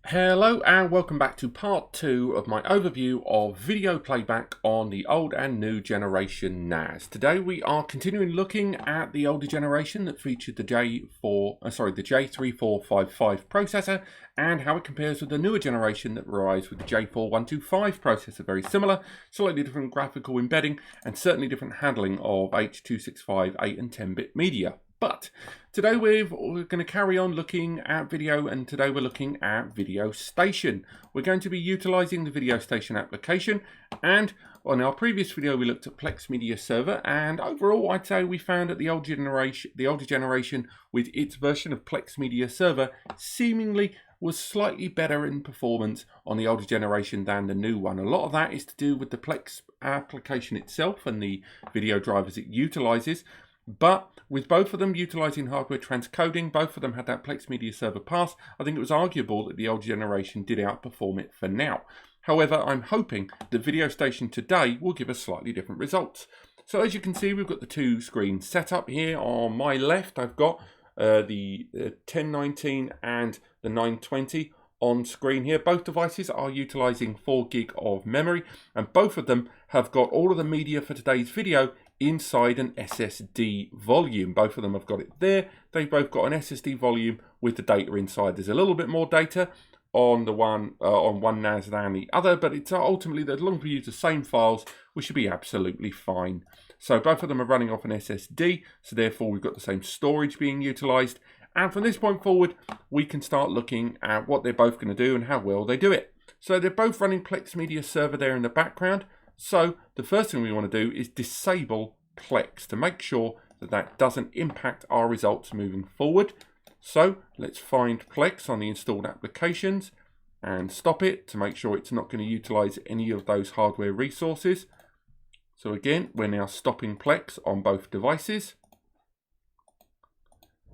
Hello and welcome back to part 2 of my overview of video playback on the old and new generation NAS. Today we are continuing looking at the older generation that featured the J3455 processor and how it compares with the newer generation that arrives with the J4125 processor. Very similar, slightly different graphical embedding and certainly different handling of H.265, 8 and 10-bit media. But today we're going to carry on looking at video, and today we're looking at Video Station. We're going to be utilizing the Video Station application, and on our previous video we looked at Plex Media Server, and overall I'd say we found that the older generation with its version of Plex Media Server seemingly was slightly better in performance on the older generation than the new one. A lot of that is to do with the Plex application itself and the video drivers it utilizes. But with both of them utilizing hardware transcoding, both of them had that Plex Media Server pass, I think it was arguable that the old generation did outperform it for now. However, I'm hoping that Video Station today will give us slightly different results. So as you can see, we've got the two screens set up here. On my left, I've got the 1019 and the 920 on screen here. Both devices are utilizing 4 gig of memory, and both of them have got all of the media for today's video inside an SSD volume. Both of them have got it there. They've both got an SSD volume with the data inside. There's a little bit more data on the one NAS than the other, but it's ultimately, as long as we use the same files, we should be absolutely fine. So both of them are running off an SSD, so therefore we've got the same storage being utilized. And from this point forward, we can start looking at what they're both going to do and how well they do it. So they're both running Plex Media Server there in the background. So the first thing we want to do is disable Plex to make sure that that doesn't impact our results moving forward. So let's find Plex on the installed applications and stop it to make sure it's not going to utilize any of those hardware resources. So again, we're now stopping Plex on both devices.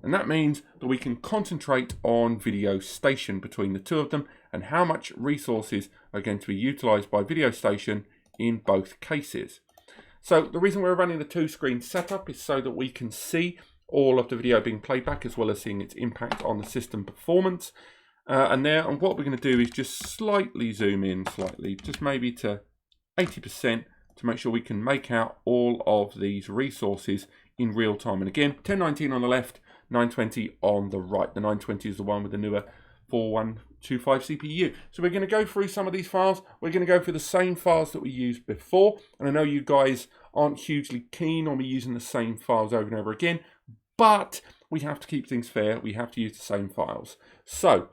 And that means that we can concentrate on Video Station between the two of them and how much resources are going to be utilized by Video Station in both cases. So the reason we're running the two screen setup is so that we can see all of the video being played back as well as seeing its impact on the system performance. And what we're going to do is just slightly zoom in slightly, just maybe to 80%, to make sure we can make out all of these resources in real time. And again, 1019 on the left, 920 on the right. The 920 is the one with the newer 4125 CPU. So we're going to go through some of these files. We're going to go through the same files that we used before. And I know you guys aren't hugely keen on me using the same files over and over again, but we have to keep things fair. We have to use the same files. So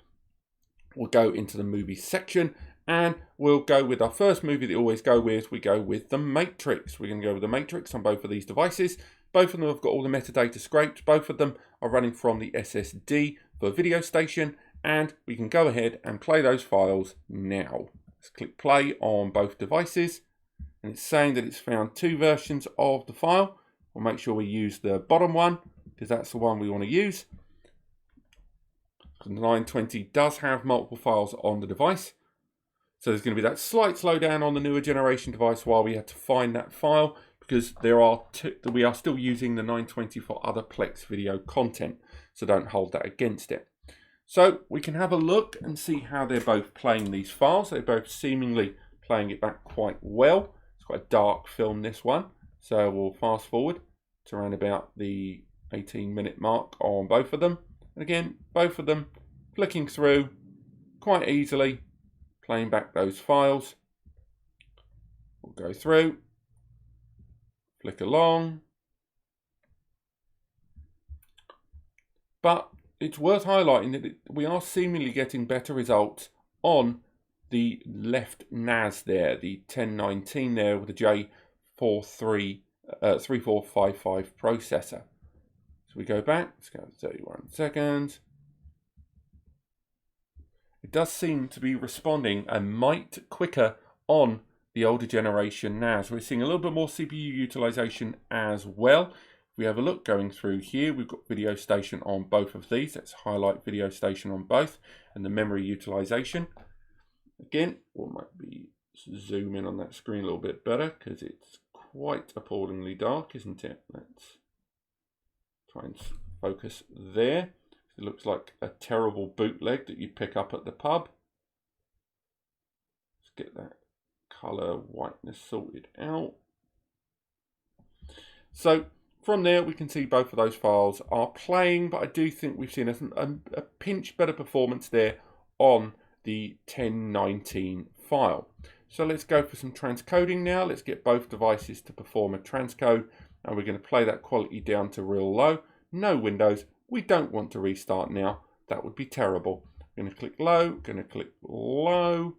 we'll go into the movie section and we'll go with our first movie that we always go with. We go with The Matrix. We're going to go with The Matrix on both of these devices. Both of them have got all the metadata scraped. Both of them are running from the SSD for Video Station. And we can go ahead and play those files now. Let's click play on both devices. And it's saying that it's found two versions of the file. We'll make sure we use the bottom one because that's the one we want to use. The 920 does have multiple files on the device. So there's going to be that slight slowdown on the newer generation device while we have to find that file, because we are still using the 920 for other Plex video content. So don't hold that against it. So we can have a look and see how they're both playing these files. They're both seemingly playing it back quite well. It's quite a dark film, this one. So we'll fast forward to around about the 18-minute mark on both of them. And again, both of them flicking through quite easily, playing back those files. We'll go through, flick along. But it's worth highlighting that we are seemingly getting better results on the left NAS there, the 1019 there with the J3455 processor. So we go back, let's go 31 seconds. It does seem to be responding a mite quicker on the older generation NAS. We're seeing a little bit more CPU utilization as well. We have a look going through here. We've got Video Station on both of these. Let's highlight Video Station on both and the memory utilization. Again, we might be zoom in on that screen a little bit better because it's quite appallingly dark, isn't it? Let's try and focus there. It looks like a terrible bootleg that you pick up at the pub. get that color whiteness sorted out. So from there we can see both of those files are playing, but I do think we've seen a pinch better performance there on the 1019 file. So let's go for some transcoding now. Let's get both devices to perform a transcode, and we're going to play that quality down to real low. No windows. We don't want to restart now. That would be terrible. I'm going to click low, going to click low,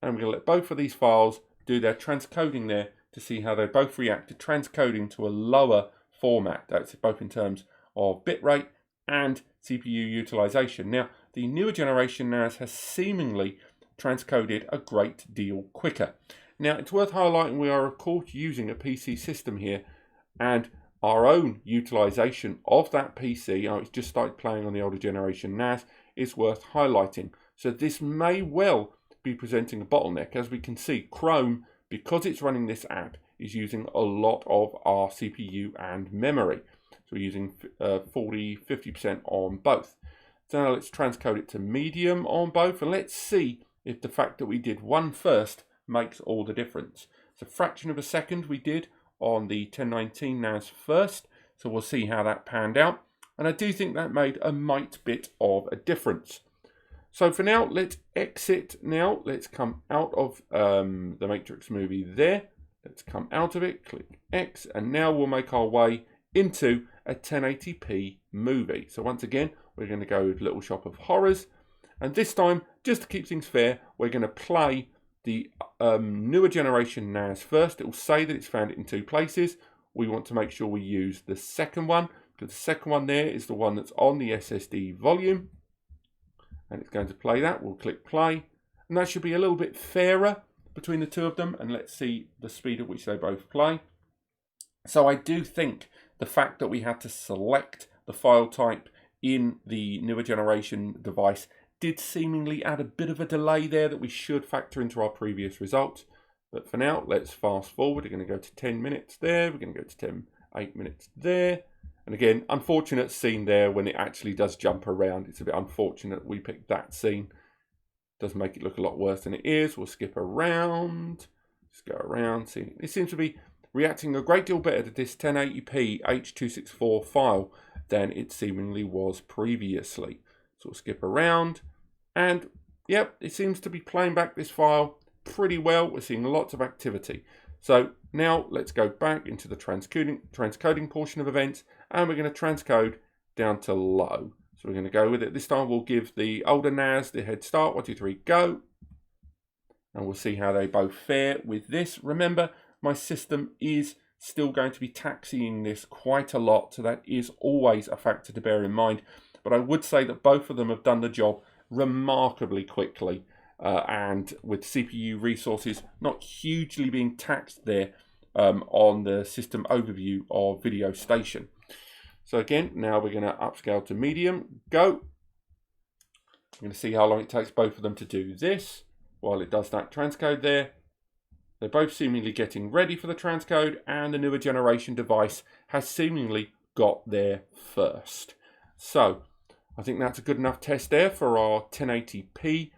and I'm going to let both of these files do their transcoding there to see how they both react to transcoding to a lower format. That's both in terms of bitrate and CPU utilization. Now, the newer generation NAS has seemingly transcoded a great deal quicker. Now, it's worth highlighting we are of course using a PC system here, and our own utilization of that PC, it's just started playing on the older generation NAS, is worth highlighting. So this may well be presenting a bottleneck. As we can see, Chrome, because it's running this app, is using a lot of our CPU and memory. So we're using 40-50% on both. So now let's transcode it to medium on both, and let's see if the fact that we did one first makes all the difference. It's a fraction of a second we did on the 1019 NAS first, so we'll see how that panned out. And I do think that made a mite bit of a difference. So for now, let's exit now. Let's come out of the Matrix movie there. Let's come out of it, click X, and now we'll make our way into a 1080p movie. So once again, we're going to go with Little Shop of Horrors. And this time, just to keep things fair, we're going to play the newer generation NAS first. It will say that it's found it in two places. We want to make sure we use the second one, because the second one there is the one that's on the SSD volume. And it's going to play that. We'll click play. And that should be a little bit fairer between the two of them. And let's see the speed at which they both play. So I do think the fact that we had to select the file type in the newer generation device did seemingly add a bit of a delay there that we should factor into our previous results. But for now, let's fast forward. We're going to go to 10 minutes there. We're going to go to 8 minutes there. And again, unfortunate scene there when it actually does jump around. It's a bit unfortunate we picked that scene. Does make it look a lot worse than it is. We'll skip around. Just go around. See, it seems to be reacting a great deal better to this 1080p H.264 file than it seemingly was previously. So we'll skip around. And yep, it seems to be playing back this file pretty well. We're seeing lots of activity. So now let's go back into the transcoding portion of events, and we're going to transcode down to low. So we're going to go with it. This time we'll give the older NAS the head start. 1, 2, 3, go. And we'll see how they both fare with this. Remember, my system is still going to be taxiing this quite a lot, so that is always a factor to bear in mind. But I would say that both of them have done the job remarkably quickly, and with CPU resources not hugely being taxed there on the system overview of Video Station. So again, now we're going to upscale to medium, go. I'm going to see how long it takes both of them to do this while it does that transcode there. They're both seemingly getting ready for the transcode, and the newer generation device has seemingly got there first. So I think that's a good enough test there for our 1080p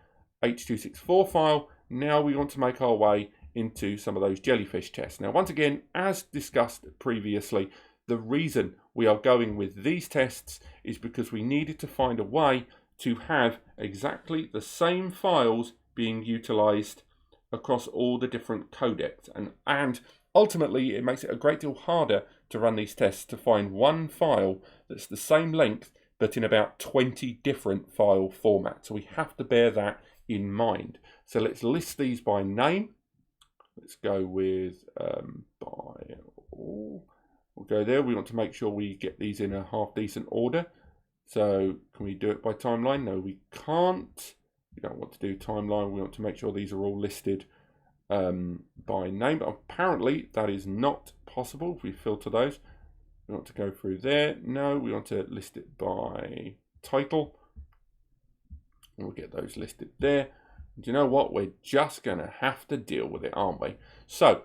H.264 file. Now we want to make our way into some of those jellyfish tests. Now, once again, as discussed previously, the reason we are going with these tests is because we needed to find a way to have exactly the same files being utilized across all the different codecs. And ultimately, it makes it a great deal harder to run these tests to find one file that's the same length but in about 20 different file formats. So we have to bear that in mind. So let's list these by name. Let's go with we'll go there. We want to make sure we get these in a half decent order. So can we do it by timeline? No, we can't. We don't want to do timeline. We want to make sure these are all listed by name. But apparently that is not possible if we filter those. We want to go through there. No, we want to list it by title. And we'll get those listed there. Do you know what? We're just going to have to deal with it, aren't we? So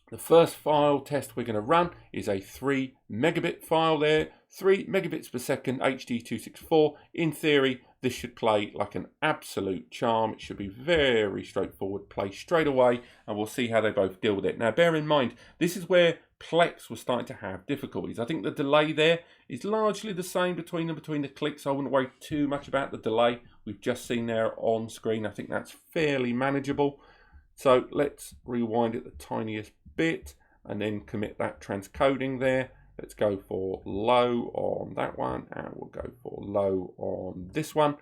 the first file test we're going to run is a 3 megabit file there, 3 megabits per second HD 264. In theory, this should play like an absolute charm. It should be very straightforward, play straight away, and we'll see how they both deal with it. Now, bear in mind, this is where Plex was starting to have difficulties. I think the delay there is largely the same between the clicks. I wouldn't worry too much about the delay we've just seen there on screen. I think that's fairly manageable. So let's rewind it the tiniest bit and then commit that transcoding there. Let's go for low on that one, and we'll go for low on this one.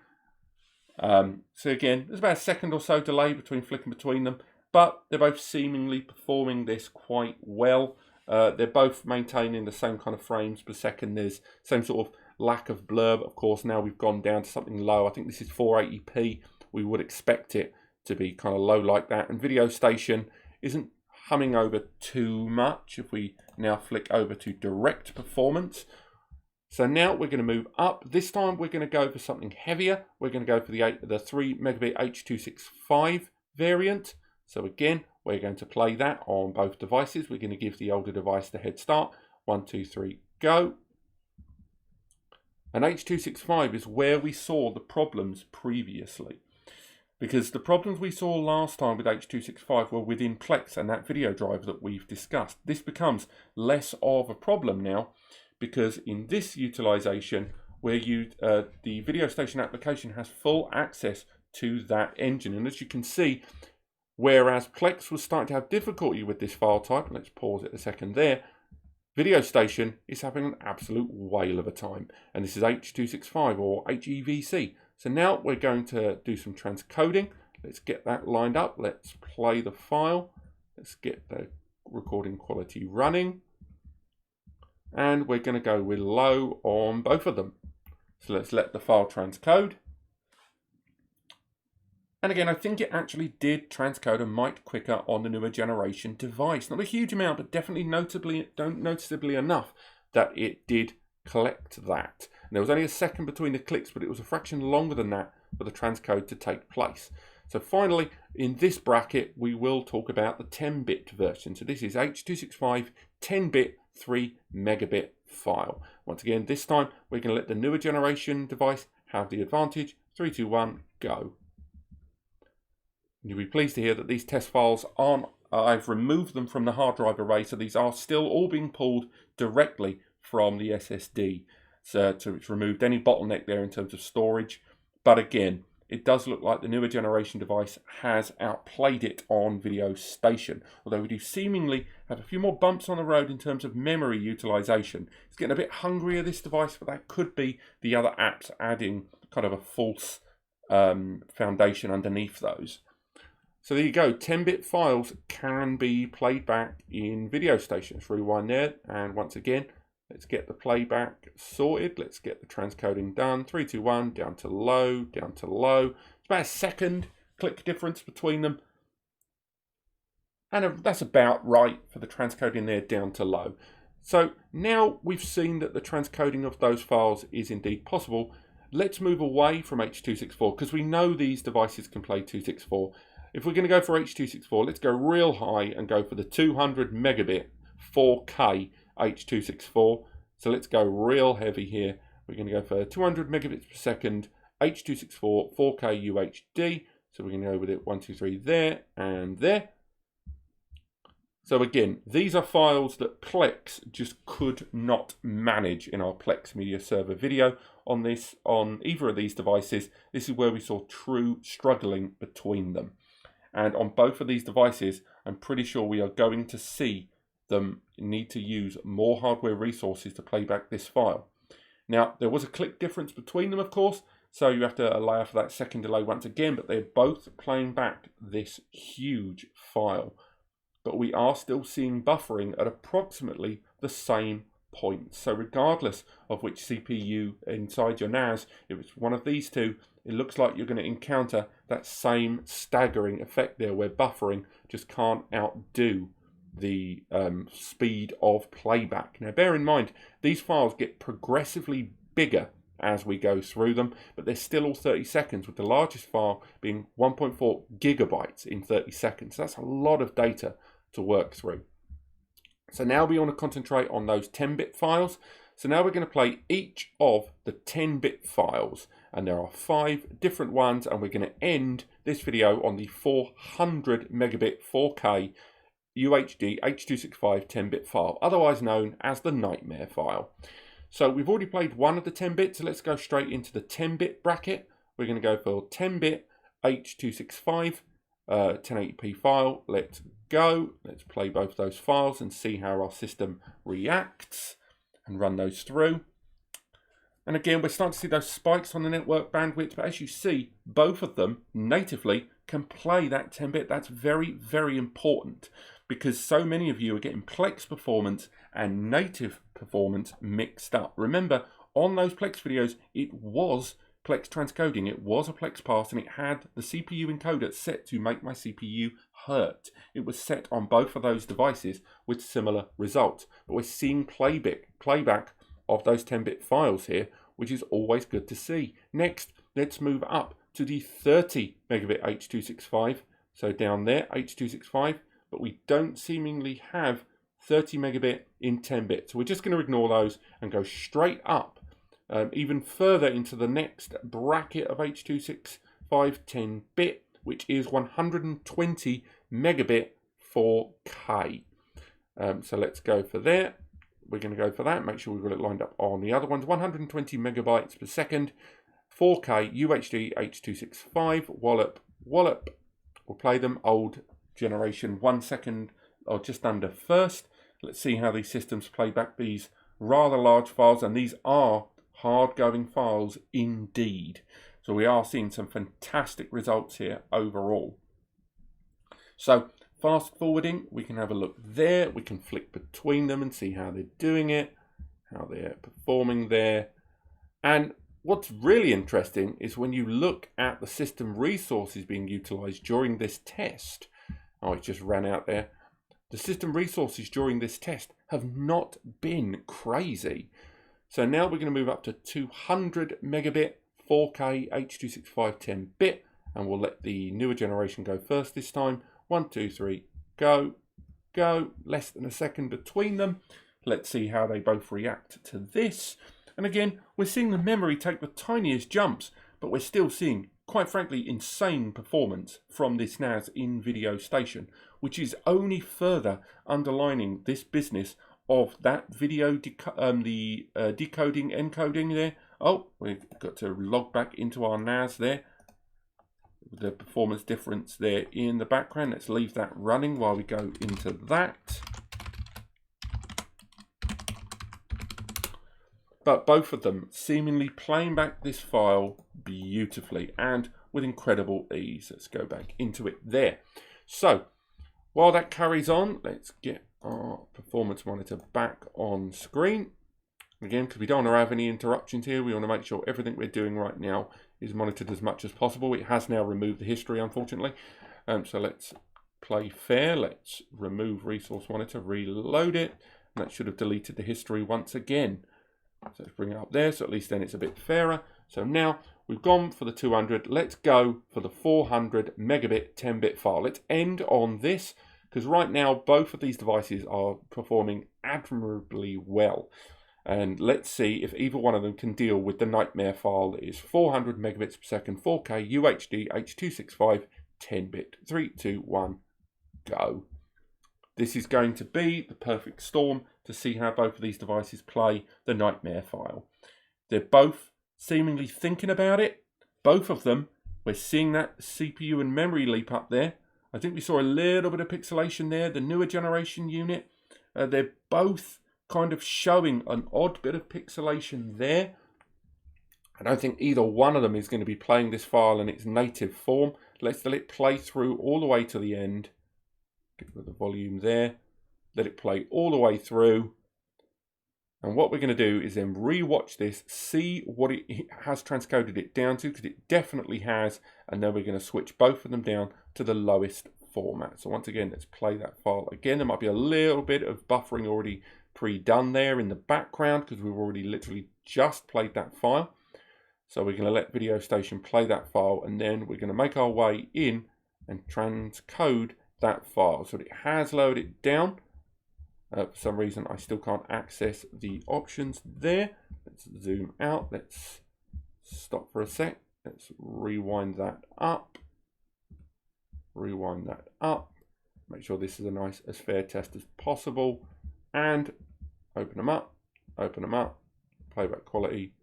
So again, there's about a second or so delay flicking between them, but they're both seemingly performing this quite well. They're both maintaining the same kind of frames per second. There's same sort of lack of blur, but of course now we've gone down to something low. I think this is 480p. We would expect it to be kind of low like that, and Diskstation isn't humming over too much. If we now flick over to direct performance, so now we're going to move up. This time we're going to go for something heavier. We're going to go for the 3 megabit H.265 variant. So again, we're going to play that on both devices. We're going to give the older device the head start. 1, 2, 3, go. And H.265 is where we saw the problems previously, because the problems we saw last time with H.265 were within Plex and that video drive that we've discussed. This becomes less of a problem now, because in this utilization, where the Diskstation application has full access to that engine. And as you can see, whereas Plex was starting to have difficulty with this file type, let's pause it a second there, Diskstation is having an absolute whale of a time. And this is H.265 or HEVC. So now we're going to do some transcoding. Let's get that lined up. Let's play the file. Let's get the recording quality running. And we're going to go with low on both of them. So let's let the file transcode. And again, I think it actually did transcode a mite quicker on the newer generation device. Not a huge amount, but definitely noticeably enough that it did collect that. And there was only a second between the clicks, but it was a fraction longer than that for the transcode to take place. So finally, in this bracket, we will talk about the 10-bit version. So this is H.265 10-bit 3 megabit file. Once again, this time we're going to let the newer generation device have the advantage. 3, 2, 1, go. You'll be pleased to hear that these test files aren't, I've removed them from the hard drive array, so these are still all being pulled directly from the SSD. So it's removed any bottleneck there in terms of storage. But again, it does look like the newer generation device has outplayed it on Diskstation. Although we do seemingly have a few more bumps on the road in terms of memory utilization. It's getting a bit hungrier, this device, but that could be the other apps adding kind of a false foundation underneath those. So there you go, 10-bit files can be played back in Diskstation. Let's rewind there, and once again, let's get the playback sorted. Let's get the transcoding done. 3, 2, 1, down to low, down to low. It's about a second click difference between them. And that's about right for the transcoding there down to low. So now we've seen that the transcoding of those files is indeed possible. Let's move away from H.264, because we know these devices can play 264. If we're going to go for H.264, let's go real high and go for the 200 megabit 4K H.264. So let's go real heavy here. We're going to go for 200 megabits per second H.264 4K UHD. So we're going to go with it 1, 2, 3 there and there. So again, these are files that Plex just could not manage in our Plex Media Server video on either of these devices. This is where we saw true struggling between them. And on both of these devices, I'm pretty sure we are going to see them need to use more hardware resources to play back this file. Now, there was a click difference between them, of course, so you have to allow for that second delay once again, but they're both playing back this huge file. But we are still seeing buffering at approximately the same point. So regardless of which CPU inside your NAS, if it's one of these two, it looks like you're going to encounter that same staggering effect there where buffering just can't outdo the speed of playback. Now bear in mind, these files get progressively bigger as we go through them, but they're still all 30 seconds, with the largest file being 1.4 gigabytes in 30 seconds. That's a lot of data to work through. So now we want to concentrate on those 10-bit files. So now we're going to play each of the 10-bit files, and there are 5 different ones, and we're going to end this video on the 400 megabit 4K UHD H.265 10-bit file, otherwise known as the nightmare file. So we've already played one of the 10 bits, so let's go straight into the 10-bit bracket. We're going to go for 10-bit H.265 1080p file. Let's go. Let's play both those files and see how our system reacts and run those through. And again, we're starting to see those spikes on the network bandwidth, but as you see, both of them natively can play that 10-bit. That's very, very important because so many of you are getting Plex performance and native performance mixed up. Remember, on those Plex videos, it was Plex transcoding. It was a Plex pass, and it had the CPU encoder set to make my CPU hurt. It was set on both of those devices with similar results. But we're seeing playback of those 10-bit files here, which is always good to see. Next, let's move up to the 30 megabit H.265. So down there, H.265, but we don't seemingly have 30 megabit in 10-bit. So we're just going to ignore those and go straight up even further into the next bracket of H.265 10-bit, which is 120 megabit 4K. So let's go for there. We're going to go for that. Make sure we've got it lined up on the other ones. 120 megabytes per second, 4K UHD H.265. Wallop. We'll play them old generation 1 second or just under first. Let's see how these systems play back these rather large files, and these are hard-going files indeed. So we are seeing some fantastic results here overall. So fast forwarding, we can have a look there. We can flick between them and see how they're doing it, how they're performing there. And what's really interesting is when you look at the system resources being utilized during this test. Oh, it just ran out there. The system resources during this test have not been crazy. So now we're going to move up to 200 megabit 4K H.265 10-bit, and we'll let the newer generation go first this time. 1, 2, 3, go. Less than a second between them. Let's see how they both react to this. And again, we're seeing the memory take the tiniest jumps, but we're still seeing, quite frankly, insane performance from this NAS in Video Station, which is only further underlining this business of that video, decoding, encoding there. Oh, we've got to log back into our NAS there. The performance difference there in the background. Let's leave that running while we go into that. But both of them seemingly playing back this file beautifully and with incredible ease. Let's go back into it there. So while that carries on, let's get our performance monitor back on screen. Again, because we don't want to have any interruptions here, we want to make sure everything we're doing right now is monitored as much as possible. It has now removed the history, unfortunately. So let's play fair. Let's remove resource monitor, reload it. And that should have deleted the history once again. So let's bring it up there, so at least then it's a bit fairer. So now we've gone for the 200. Let's go for the 400 megabit 10-bit file. Let's end on this, because right now both of these devices are performing admirably well. And let's see if either one of them can deal with the nightmare file that is 400 megabits per second, 4K UHD H.265 10-bit. 3, 2, 1, go. This is going to be the perfect storm to see how both of these devices play the nightmare file. They're both seemingly thinking about it. Both of them, we're seeing that CPU and memory leap up there. I think we saw a little bit of pixelation there, the newer generation unit. They're both kind of showing an odd bit of pixelation there. I don't think either one of them is going to be playing this file in its native form. Let's let it play through all the way to the end. Get rid of the volume there. Let it play all the way through. And what we're going to do is then re-watch this, see what it has transcoded it down to, because it definitely has. And then we're going to switch both of them down to the lowest format. So once again, let's play that file again. There might be a little bit of buffering already pre-done there in the background because we've already literally just played that file. So we're going to let Video Station play that file, and then we're going to make our way in and transcode that file. So it has lowered it down. For some reason, I still can't access the options there. Let's zoom out. Let's stop for a sec. Let's rewind that up. Rewind that up. Make sure this is as fair test as possible. And open them up. Open them up. Playback quality.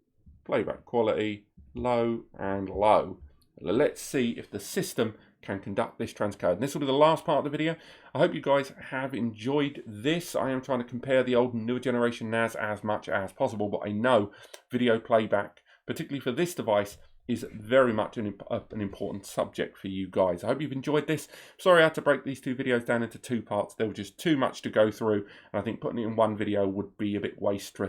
Playback quality. Low and low. Let's see if the system can conduct this transcode. And this will be the last part of the video. I hope you guys have enjoyed this. I am trying to compare the old and newer generation NAS as much as possible, but I know video playback, particularly for this device, is very much an important subject for you guys. I hope you've enjoyed this. Sorry I had to break these two videos down into two parts. There was just too much to go through, and I think putting it in one video would be a bit wasteful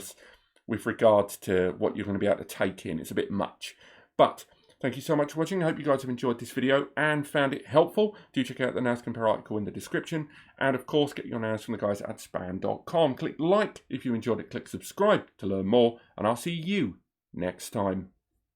with regards to what you're going to be able to take in. It's a bit much. But thank you so much for watching. I hope you guys have enjoyed this video and found it helpful. Do check out the NASCompare article in the description. And of course, get your NAS from the guys at span.com. Click like if you enjoyed it. Click subscribe to learn more. And I'll see you next time.